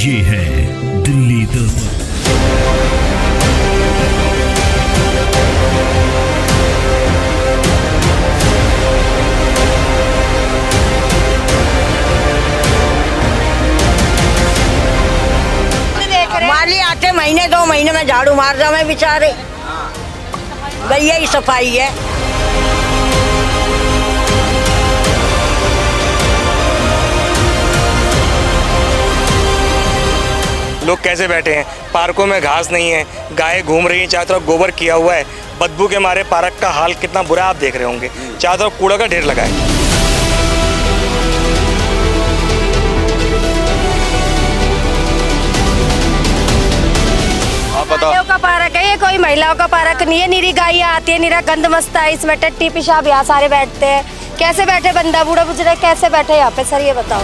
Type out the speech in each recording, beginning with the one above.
ये है दिल्ली दर्पण। माली आते महीने 2 महीने में झाड़ू मार जाओ मैं बेचारे, गैया ही सफाई है। लोग कैसे बैठे हैं, पार्कों में घास नहीं है, गायें घूम रही हैं, चारों तरफ गोबर किया हुआ है, बदबू के मारे पार्क का हाल कितना बुरा आप देख रहे होंगे, चारों तरफ कूड़ा का ढेर लगा है। महिलाओं का पार्क है ये, कोई महिलाओं का पार्क नहीं है। निरी गायें आती है, निरा गंद मस्ता है इसमें, टट्टी पेशाब यहाँ सारे बैठते हैं। कैसे बैठे बंदा बूढ़ा बुजुर्ग कैसे बैठे यहाँ पे, सर ये बताओ।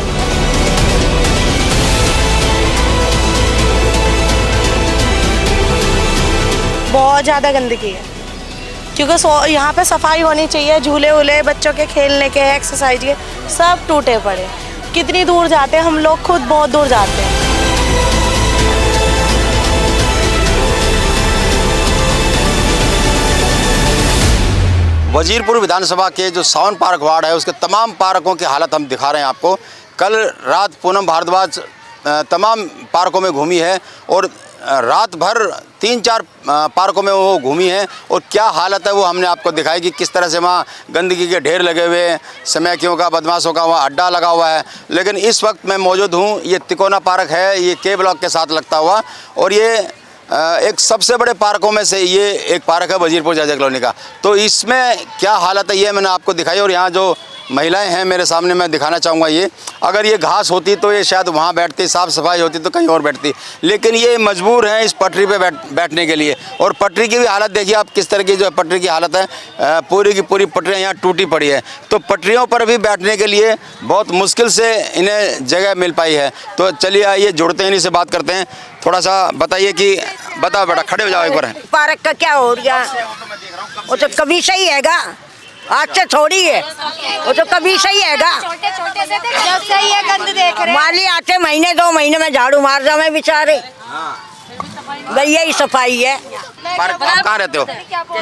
बहुत ज़्यादा गंदगी है, क्योंकि यहाँ पे सफाई होनी चाहिए। झूले वूले बच्चों के खेलने के, एक्सरसाइज के, सब टूटे पड़े। कितनी दूर जाते हैं हम लोग, खुद बहुत दूर जाते हैं। वजीरपुर विधानसभा के जो सावन पार्क वार्ड है उसके तमाम पार्कों की हालत हम दिखा रहे हैं आपको। कल रात पूनम भारद्वाज तमाम पार्कों में घूमी है और रात भर 3-4 पार्कों में वो घूमी है और क्या हालत है वो हमने आपको दिखाई कि किस तरह से वहाँ गंदगी के ढेर लगे हुए हैं, समैकियों का, बदमाशों का वहाँ अड्डा लगा हुआ है। लेकिन इस वक्त मैं मौजूद हूँ, ये तिकोना पार्क है, ये के ब्लॉक के साथ लगता हुआ, और ये एक सबसे बड़े पार्कों में से ये एक पार्क है वजीरपुर जायजा कॉलोनी का। तो इसमें क्या हालत है ये मैंने आपको दिखाई, और यहाँ जो महिलाएं हैं मेरे सामने मैं दिखाना चाहूँगा। ये अगर ये घास होती तो ये शायद वहाँ बैठती, साफ़ सफाई होती तो कहीं और बैठती, लेकिन ये मजबूर हैं इस पटरी पे बैठने के लिए। और पटरी की भी हालत देखिए आप किस तरह की जो पटरी की हालत है, पूरी की पूरी पटरियाँ यहाँ टूटी पड़ी है। तो पटरियों पर भी बैठने के लिए बहुत मुश्किल से इन्हें जगह मिल पाई है। तो चलिए आइए जुड़ते हैं, इन्हीं से बात करते हैं। थोड़ा सा बताइए कि बताओ बेटा, खड़े हो जाओ एक बार। पार्क का क्या हो गया, वो तो कभी सही हैगा, आज से थोड़ी है, वो तो कभी सही हैगा। छोटे से जब से ये गंद देख रहे। माली आते महीने 2 महीने में झाड़ू मार जाओ मैं बेचारे, गैया ही सफाई है। पार्क आप कहाँ रहते हो?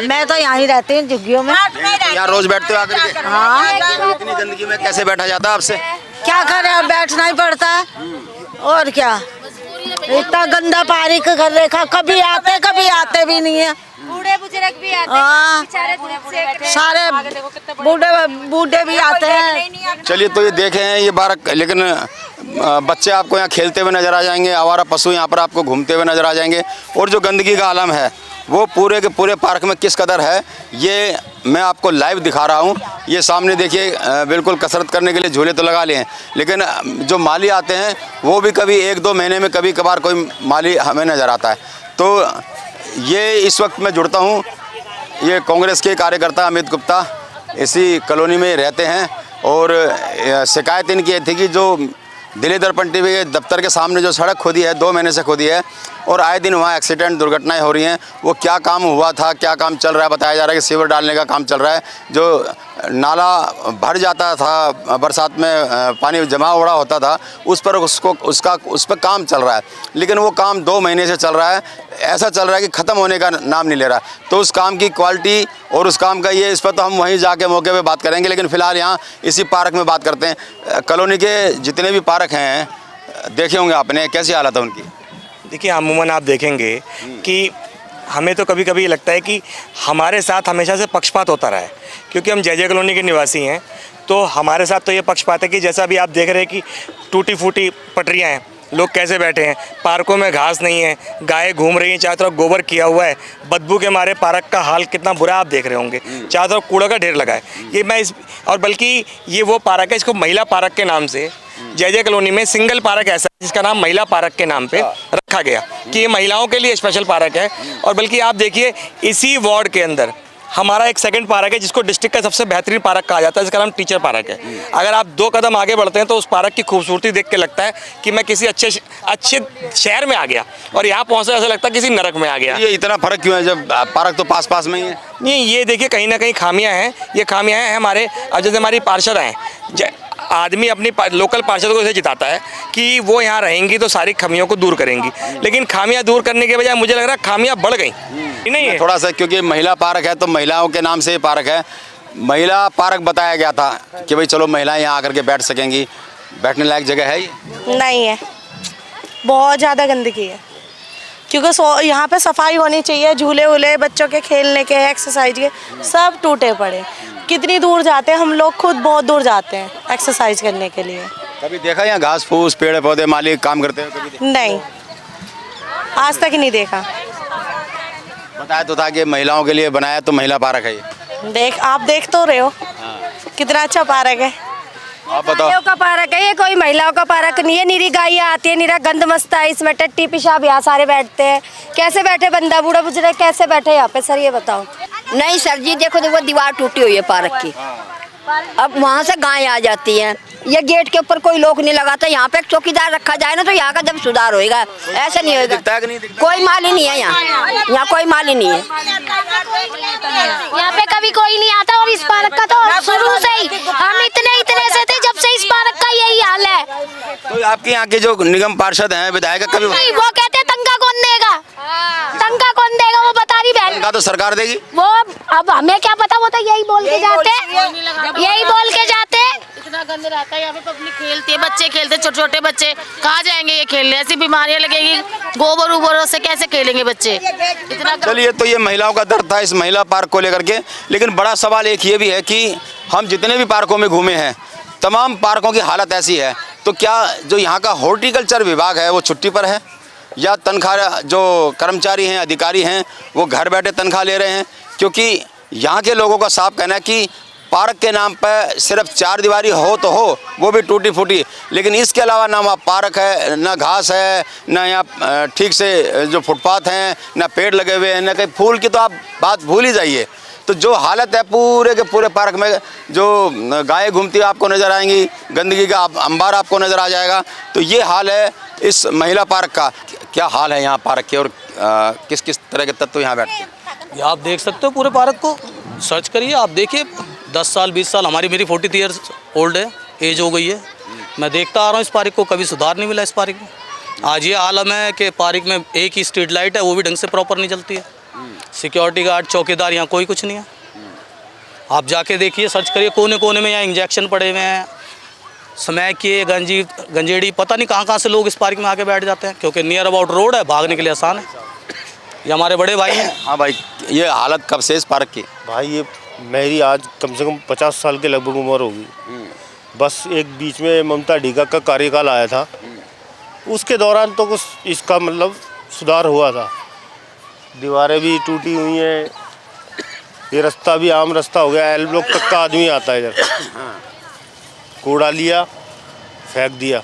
मैं तो यहाँ ही रहती हूँ झुग्गियों में। यहाँ रोज बैठते हो आकर के? हाँ, इतनी गंदगी में कैसे बैठा जाता है आपसे? क्या करें, अब बैठना ही पड़ता है और क्या। इतना गंदा पानी का घर देखा, कभी आते भी नहीं है। बूढ़े बुजुर्ग भी आते हाँ, हैं, सारे बूढ़े भी आते हैं। चलिए तो ये देखे हैं ये पार्क, लेकिन बच्चे आपको यहाँ खेलते हुए नज़र आ जाएंगे, आवारा पशु यहाँ पर आपको घूमते हुए नज़र आ जाएंगे। और जो गंदगी का आलम है वो पूरे के पूरे पार्क में किस कदर है ये मैं आपको लाइव दिखा रहा हूँ। ये सामने देखिए, बिल्कुल कसरत करने के लिए झूले तो लगा लिए हैं, लेकिन जो माली आते हैं वो भी कभी 1-2 महीने में कभी कभार कोई माली हमें नज़र आता है। तो ये इस वक्त मैं जुड़ता हूँ, ये कांग्रेस के कार्यकर्ता अमित गुप्ता इसी कॉलोनी में रहते हैं, और शिकायत इनकी ये थी कि जो दिल्ली दर्पण टीवी के दफ्तर के सामने जो सड़क खोदी है 2 महीने से खोदी है, और आए दिन वहाँ एक्सीडेंट दुर्घटनाएं हो रही हैं। वो क्या काम हुआ था, क्या काम चल रहा है, बताया जा रहा है कि सीवर डालने का काम चल रहा है। जो नाला भर जाता था, बरसात में पानी जमा हो रहा होता था, उस पर उस पर काम चल रहा है, लेकिन वो काम 2 महीने से चल रहा है। ऐसा चल रहा है कि ख़त्म होने का नाम नहीं ले रहा। तो उस काम की क्वालिटी और उस काम का ये, इस पर तो हम वहीं जाके मौके पे बात करेंगे, लेकिन फ़िलहाल यहाँ इसी पार्क में बात करते हैं। कॉलोनी के जितने भी पार्क हैं देखे होंगे आपने, कैसी हालत है उनकी? देखिए अमूमन आप देखेंगे कि हमें तो कभी कभी लगता है कि हमारे साथ हमेशा से पक्षपात होता रहा है, क्योंकि हम जय कॉलोनी के निवासी हैं। तो हमारे साथ तो ये पक्षपात है कि जैसा भी आप देख रहे हैं कि टूटी फूटी पटरियाँ हैं, लोग कैसे बैठे हैं, पार्कों में घास नहीं है, गायें घूम रही हैं, चारों तरफ गोबर किया हुआ है, बदबू के मारे पार्क का हाल कितना बुरा आप देख रहे होंगे, चारों तरफ कूड़ा का ढेर लगा है। ये मैं और बल्कि ये वो पार्क है, इसको महिला पार्क के नाम से जय कॉलोनी में सिंगल पार्क ऐसा है जिसका नाम महिला पार्क के नाम पे रखा गया कि ये महिलाओं के लिए स्पेशल पार्क है। और बल्कि आप देखिए इसी वार्ड के अंदर हमारा एक सेकंड पार्क है जिसको डिस्ट्रिक्ट का सबसे बेहतरीन पार्क कहा जाता है, जिसका नाम टीचर पार्क है। अगर आप 2 कदम आगे बढ़ते हैं तो उस पार्क की खूबसूरती देख के लगता है कि मैं किसी अच्छे शहर में आ गया, और यहाँ पहुँचा ऐसा लगता है किसी नरक में आ गया। ये इतना फ़र्क क्यों है जब पार्क तो पास में ही है? नहीं, ये देखिए कहीं ना कहीं खामियां हैं। ये खामियां हैं हमारे, अब जैसे हमारी पार्षद हैं आदमी अपनी लोकल पार्षद को ऐसे जिताता है कि वो यहाँ रहेंगी तो सारी खामियों को दूर करेंगी, लेकिन खामियां दूर करने के बजाय मुझे लग रहा है खामियां बढ़ गई। नहीं है थोड़ा सा, क्योंकि महिला पार्क है तो महिलाओं के नाम से ये पार्क है। महिला पार्क बताया गया था कि भाई चलो महिलाएं यहाँ आकर के बैठ सकेंगी, बैठने लायक जगह है ये? नहीं है, बहुत ज़्यादा गंदगी है। क्योंकि यहाँ पे सफाई होनी चाहिए, झूले वूले बच्चों के खेलने के, एक्सरसाइज के सब टूटे पड़े। कितनी दूर जाते हैं हम लोग, खुद बहुत दूर जाते हैं एक्सरसाइज करने के लिए। कभी देखा यहाँ घास फूस पेड़ पौधे मालिक काम करते हैं कभी? नहीं, आज तक नहीं देखा। बताया तो था कि महिलाओं के लिए बनाया तो महिला पार्क है ये। आप देख तो रहे हो कितना अच्छा पार्क है। आप बताओ। गायों का पार्क है ये, कोई महिलाओं का पार्क नहीं है। निरी गायें आती है, निरा गंद मचता है इसमें, टट्टी पेशाब यहाँ सारे बैठते हैं। कैसे बैठे बंदा बूढ़ा बुजुर्ग कैसे बैठे यहाँ पे सर, ये बताओ। नहीं सर जी, देखो देखो दीवार टूटी हुई है पार्क की, अब वहाँ से गाय आ जाती है। ये गेट के ऊपर कोई लोग नहीं लगाता, यहाँ पे एक चौकीदार रखा जाए ना तो यहाँ का जब सुधार होएगा, ऐसा नहीं होएगा। दिखता है कि नहीं दिखता? कोई माल ही नहीं है यहाँ कोई माल ही नहीं है। यहाँ पे कभी कोई नहीं आता। और इस पार्क का तो शुरू से ही हम इतने से थे जब से इस पार्क का यही हाल है। तो आपके यहाँ के जो निगम पार्षद हैं, विधायक कभी नहीं, वो कहते तंगा कौन देगा, तंगा कौन देगा वो बता रही बहन। का तो सरकार देगी वो अब हमें क्या पता, वो तो यही बोल के जाते, यही बोल के जाते। इतना गंद रहता है यहाँ पे, पब्लिक खेलती है, बच्चे खेलते, छोटे छोटे बच्चे कहाँ जाएंगे ये खेलने, ऐसी बीमारियां लगेगी, गोबर उबरों से कैसे खेलेंगे बच्चे इतना। चलिए, तो ये महिलाओं का दर्द था इस महिला पार्क को लेकर के। लेकिन बड़ा सवाल एक ये भी है कि हम जितने भी पार्कों में घूमे हैं, तमाम पार्कों की हालत ऐसी है, तो क्या जो यहाँ का हॉर्टिकल्चर विभाग है वो छुट्टी पर है, या तनख्वाह जो कर्मचारी हैं अधिकारी हैं वो घर बैठे तनख्वाह ले रहे हैं? क्योंकि यहाँ के लोगों का साफ कहना है कि पार्क के नाम पर सिर्फ चार दीवारी हो तो हो, वो भी टूटी फूटी, लेकिन इसके अलावा ना वहाँ पार्क है, ना घास है, ना यहाँ ठीक से जो फुटपाथ हैं, ना पेड़ लगे हुए हैं, ना कहीं फूल की तो आप बात भूल ही जाइए। तो जो हालत है पूरे के पूरे पार्क में, जो गायें घूमती आपको नज़र आएंगी, गंदगी का अंबार आपको नज़र आ जाएगा। तो ये हाल है इस महिला पार्क का। क्या हाल है यहाँ पार्क के, और किस किस तरह के तत्व यहाँ बैठते हैं? ये आप देख सकते हो, पूरे पार्क को सर्च करिए, आप देखिए 10 साल 20 साल, मेरी 43 ईयर्स ओल्ड है, एज हो गई है, मैं देखता आ रहा हूँ इस पार्क को, कभी सुधार नहीं मिला इस पार्क में। आज ये आलम है कि पार्क में एक ही स्ट्रीट लाइट है, वो भी ढंग से प्रॉपर नहीं चलती है, सिक्योरिटी गार्ड चौकीदार यहाँ कोई कुछ नहीं है। आप जाके देखिए, सर्च करिए, कोने कोने में यहाँ इंजेक्शन पड़े हुए हैं, स्मैक किए, गंजेड़ी, पता नहीं कहाँ से लोग इस पार्क में आके बैठ जाते हैं, क्योंकि नियर अबाउट रोड है, भागने के लिए आसान है। ये हमारे बड़े भाई हैं। हाँ भाई, ये हालत कब से इस पार्क की? भाई ये मेरी आज कम से कम 50 साल के लगभग उम्र होगी। बस एक बीच में ममता ढीका का कार्यकाल आया था, उसके दौरान तो कुछ इसका मतलब सुधार हुआ था। दीवारें भी टूटी हुई हैं, ये रास्ता भी आम रास्ता हो गया, एल ब्लॉक तक का आदमी आता है इधर, कूड़ा लिया फेंक दिया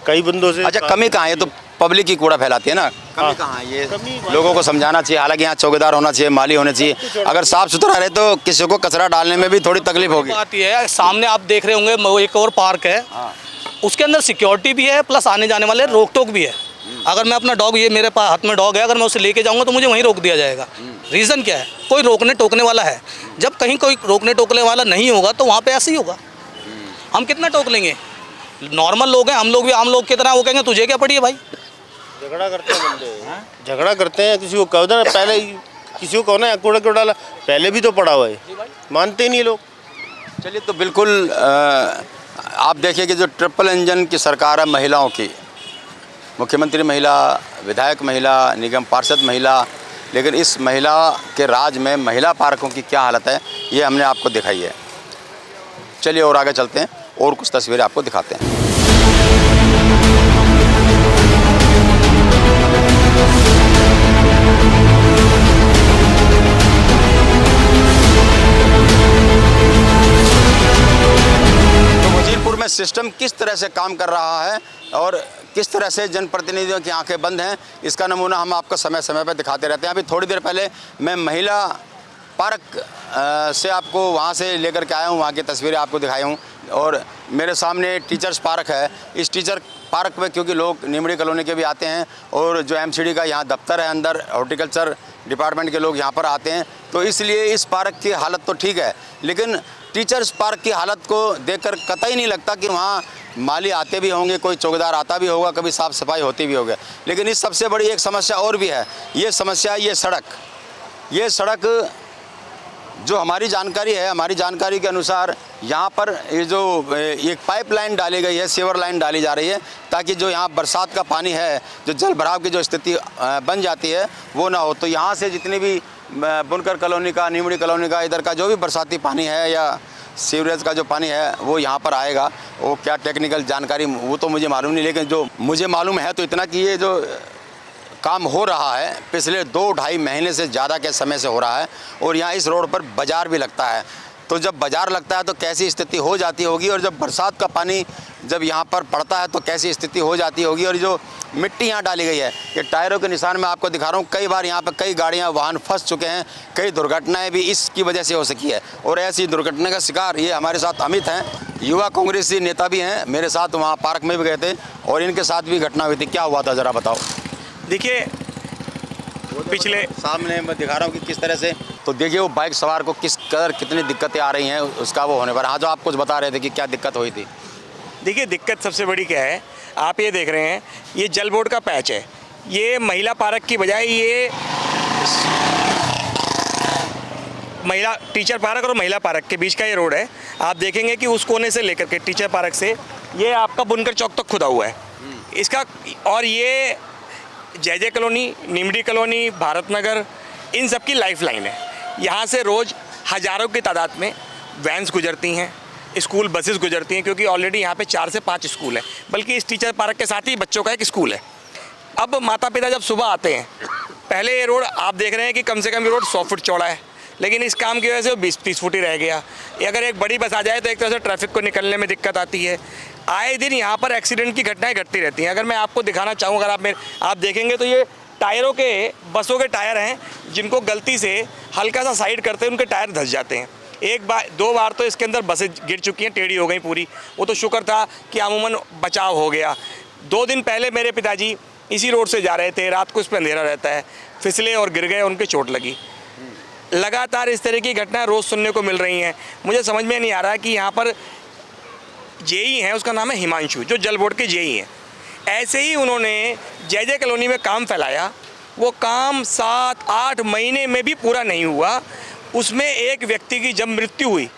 कई बंदों से। अच्छा, कमी कहाँ है? तो पब्लिक ही कूड़ा फैलाती है ना, कमी कहाँ है? ये लोगों को समझाना चाहिए। हालांकि यहाँ चौकीदार होना चाहिए, माली होने चाहिए। अगर साफ सुथरा रहे तो किसी को कचरा डालने में भी थोड़ी तकलीफ होगी। बात ये है, सामने आप देख रहे होंगे एक और पार्क है, उसके अंदर सिक्योरिटी भी है, प्लस आने जाने वाले रोक टोक भी है। अगर मैं अपना डॉग, ये मेरे पास हाथ में डॉग है, अगर मैं उसे लेके जाऊंगा तो मुझे वहीं रोक दिया जाएगा। रीज़न क्या है? कोई रोकने टोकने वाला है। जब कहीं कोई रोकने टोकने वाला नहीं होगा तो वहाँ पे ऐसे ही होगा। हम कितना टोक लेंगे? नॉर्मल लोग हैं, हम लोग भी आम लोग की तरह, वो कहेंगे तुझे क्या पड़ी है भाई? झगड़ा करते हैं बंदे, झगड़ा करते हैं। किसी को कहो ना, पहले किसी को कहो ना कूड़ा क्यों डाला, पहले भी तो पड़ा हुआ है, मानते ही नहीं लोग। चलिए, तो बिल्कुल आप देखिए कि जो ट्रिपल इंजन की सरकार है महिलाओं की, मुख्यमंत्री महिला, विधायक महिला, निगम पार्षद महिला, लेकिन इस महिला के राज में महिला पार्कों की क्या हालत है ये हमने आपको दिखाई है। चलिए और आगे चलते हैं और कुछ तस्वीरें आपको दिखाते हैं। में सिस्टम किस तरह से काम कर रहा है और किस तरह से जनप्रतिनिधियों की आंखें बंद हैं, इसका नमूना हम आपको समय समय पर दिखाते रहते हैं। अभी थोड़ी देर पहले मैं महिला पार्क से आपको वहाँ से लेकर के आया हूँ, वहाँ की तस्वीरें आपको दिखाई हूँ। और मेरे सामने टीचर्स पार्क है। इस टीचर पार्क में क्योंकि लोग निमड़ी कॉलोनी के भी आते हैं और जो एमसीडी का यहाँ दफ्तर है अंदर, हॉर्टिकल्चर डिपार्टमेंट के लोग यहाँ पर आते हैं, तो इसलिए इस पार्क की हालत तो ठीक है, लेकिन टीचर्स पार्क की हालत को देखकर कतई नहीं लगता कि वहाँ माली आते भी होंगे, कोई चौकीदार आता भी होगा, कभी साफ़ सफाई होती भी होगी। लेकिन इस सबसे बड़ी एक समस्या और भी है, ये समस्या ये सड़क जो हमारी जानकारी के अनुसार यहाँ पर ये जो एक पाइपलाइन डाली गई है, सीवर लाइन डाली जा रही है, ताकि जो यहाँ बरसात का पानी है, जो जल भराव की जो स्थिति बन जाती है वो ना हो। तो यहाँ से जितनी भी बुनकर कॉलोनी का, नीमड़ी कॉलोनी का, इधर का जो भी बरसाती पानी है या सीवरेज का जो पानी है वो यहाँ पर आएगा। वो क्या टेक्निकल जानकारी वो तो मुझे मालूम नहीं, लेकिन जो मुझे मालूम है तो इतना कि ये जो काम हो रहा है पिछले 2-2.5 महीने से ज़्यादा के समय से हो रहा है। और यहाँ इस रोड पर बाज़ार भी लगता है, तो जब बाज़ार लगता है तो कैसी स्थिति हो जाती होगी, और जब बरसात का पानी जब यहाँ पर पड़ता है तो कैसी स्थिति हो जाती होगी। और जो मिट्टी यहाँ डाली गई है, ये टायरों के निशान मैं आपको दिखा रहा हूँ, कई बार यहाँ पर कई गाड़ियाँ वाहन फंस चुके हैं, कई दुर्घटनाएं भी इसकी वजह से हो सकी है। और ऐसी दुर्घटना का शिकार ये हमारे साथ अमित हैं, युवा कांग्रेसी नेता भी हैं, मेरे साथ वहाँ पार्क में भी गए थे और इनके साथ भी घटना हुई थी। क्या हुआ था ज़रा बताओ। देखिए पिछले सामने मैं दिखा रहा हूँ कि किस तरह से, तो देखिए वो बाइक सवार को किस कदर कितनी दिक्कतें आ रही हैं उसका वो होने पर। हाँ, जो आप कुछ बता रहे थे कि क्या दिक्कत हुई थी। देखिए दिक्कत सबसे बड़ी क्या है, आप ये देख रहे हैं ये जल बोर्ड का पैच है, ये महिला पार्क की बजाय ये महिला टीचर पार्क और महिला पार्क के बीच का ये रोड है। आप देखेंगे कि उस कोने से लेकर के टीचर पार्क से ये आपका बुनकर चौक तक खुदा हुआ है इसका। और ये जय कॉलोनी, नीमड़ी कॉलोनी, भारत नगर, इन सब की लाइफ लाइन है। यहाँ से रोज़ हज़ारों की तादाद में वैन्स गुजरती हैं, स्कूल बसेस गुजरती हैं, क्योंकि ऑलरेडी यहाँ पे 4 से 5 स्कूल हैं, बल्कि इस टीचर पार्क के साथ ही बच्चों का एक स्कूल है। अब माता पिता जब सुबह आते हैं, पहले ये रोड आप देख रहे हैं कि कम से कम ये रोड 100 फुट चौड़ा है, लेकिन इस काम की वजह से वो 20-30 फुट ही रह गया। अगर एक बड़ी बस आ जाए तो एक तरह से ट्रैफिक को निकलने में दिक्कत आती है। आए दिन यहाँ पर एक्सीडेंट की घटनाएं घटती रहती हैं। अगर मैं आपको दिखाना चाहूँ, अगर आप देखेंगे तो ये टायरों के, बसों के टायर हैं, जिनको गलती से हल्का सा साइड करते हैं उनके टायर धंस जाते हैं। 1-2 बार तो इसके अंदर बसें गिर चुकी हैं, टेढ़ी हो गई पूरी। वो तो शुक्र था कि अमूमन बचाव हो गया। 2 दिन पहले मेरे पिताजी इसी रोड से जा रहे थे, रात को इस पर अंधेरा रहता है, फिसले और गिर गए, उनके चोट लगी। लगातार इस तरह की घटनाएं रोज़ सुनने को मिल रही हैं। मुझे समझ में नहीं आ रहा कि यहाँ पर जेई है, उसका नाम है हिमांशु, जो जल बोर्ड के जेई हैं। ऐसे ही उन्होंने जय कॉलोनी में काम फैलाया, वो काम 7-8 महीने में भी पूरा नहीं हुआ। उसमें एक व्यक्ति की जब मृत्यु हुई,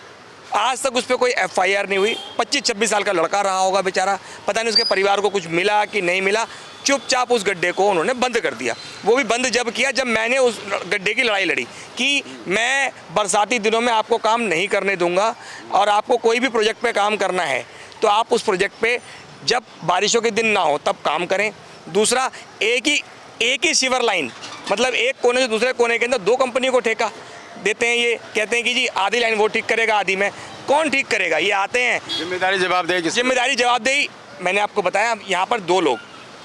आज तक उस पर कोई FIR नहीं हुई। 25-26 साल का लड़का रहा होगा बेचारा, पता नहीं उसके परिवार को कुछ मिला कि नहीं मिला। चुपचाप उस गड्ढे को उन्होंने बंद कर दिया। वो भी बंद जब किया जब मैंने उस गड्ढे की लड़ाई लड़ी कि मैं बरसाती दिनों में आपको काम नहीं करने दूंगा, और आपको कोई भी प्रोजेक्ट पे काम करना है तो आप उस प्रोजेक्ट पे जब बारिशों के दिन ना हो तब काम करें। दूसरा, एक ही सीवर लाइन, मतलब एक कोने से दूसरे कोने के अंदर 2 कंपनियों को ठेका देते हैं। ये कहते हैं कि जी आधी लाइन वो ठीक करेगा, आधी में। कौन ठीक करेगा? ये आते हैं, जिम्मेदारी जवाबदेही। मैंने आपको बताया यहाँ पर 2 लोग,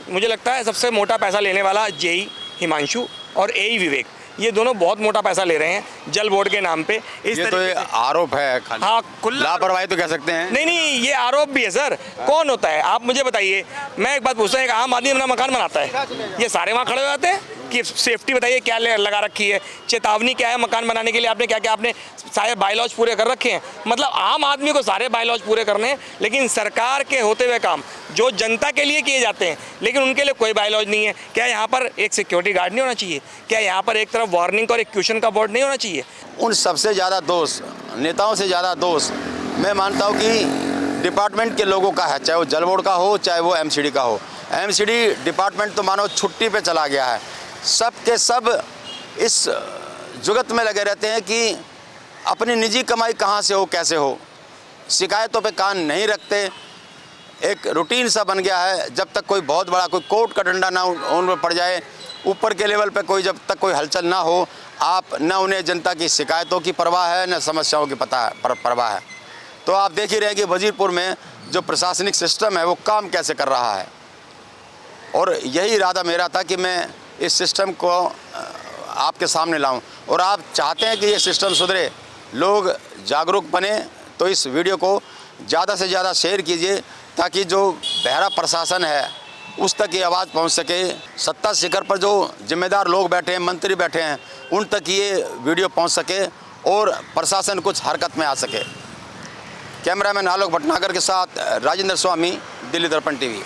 मुझे लगता है सबसे मोटा पैसा लेने वाला जेई हिमांशु और AE विवेक, ये दोनों बहुत मोटा पैसा ले रहे हैं जल बोर्ड के नाम पे। इस ये तो ये आरोप है, हाँ, लापरवाही तो कह सकते हैं। नहीं, ये आरोप भी है सर। कौन होता है आप मुझे बताइए। मैं एक बात पूछता हूँ, एक आम आदमी अपना मकान बनाता है, ये सारे वहाँ खड़े हो जाते हैं कि सेफ्टी बताइए क्या लगा रखी है, चेतावनी क्या है मकान बनाने के लिए, आपने क्या क्या आपने सारे बायलॉज पूरे कर रखे हैं। मतलब आम आदमी को सारे बायलॉज पूरे करने हैं, लेकिन सरकार के होते हुए काम जो जनता के लिए किए जाते हैं, लेकिन उनके लिए कोई बायलॉज नहीं है। क्या यहाँ पर एक सिक्योरिटी गार्ड नहीं होना चाहिए? क्या यहाँ पर एक तरफ वार्निंग और एक क्वेश्चन का बोर्ड नहीं होना चाहिए? उन सबसे ज़्यादा दोष, नेताओं से ज़्यादा दोष मैं मानता हूँ कि डिपार्टमेंट के लोगों का है, चाहे वो जल बोर्ड का हो, चाहे वो MCD का हो। MCD डिपार्टमेंट तो मानो छुट्टी पे चला गया है। सब के सब इस जुगत में लगे रहते हैं कि अपनी निजी कमाई कहाँ से हो, कैसे हो। शिकायतों पे कान नहीं रखते। एक रूटीन सा बन गया है, जब तक कोई बहुत बड़ा कोई कोर्ट का डंडा ना उन पर पड़ जाए, ऊपर के लेवल पे कोई जब तक कोई हलचल ना हो, आप न उन्हें जनता की शिकायतों की परवाह है, न समस्याओं की परवाह है। तो आप देख ही रहे हैं कि वजीरपुर में जो प्रशासनिक सिस्टम है वो काम कैसे कर रहा है। और यही इरादा मेरा था कि मैं इस सिस्टम को आपके सामने लाऊं, और आप चाहते हैं कि ये सिस्टम सुधरे, लोग जागरूक बने, तो इस वीडियो को ज़्यादा से ज़्यादा शेयर कीजिए, ताकि जो बहरा प्रशासन है उस तक ये आवाज़ पहुंच सके। सत्ता शिखर पर जो जिम्मेदार लोग बैठे हैं, मंत्री बैठे हैं, उन तक ये वीडियो पहुंच सके और प्रशासन कुछ हरकत में आ सके। कैमरामैन आलोक भटनागर के साथ राजेंद्र स्वामी, दिल्ली दर्पण टीवी।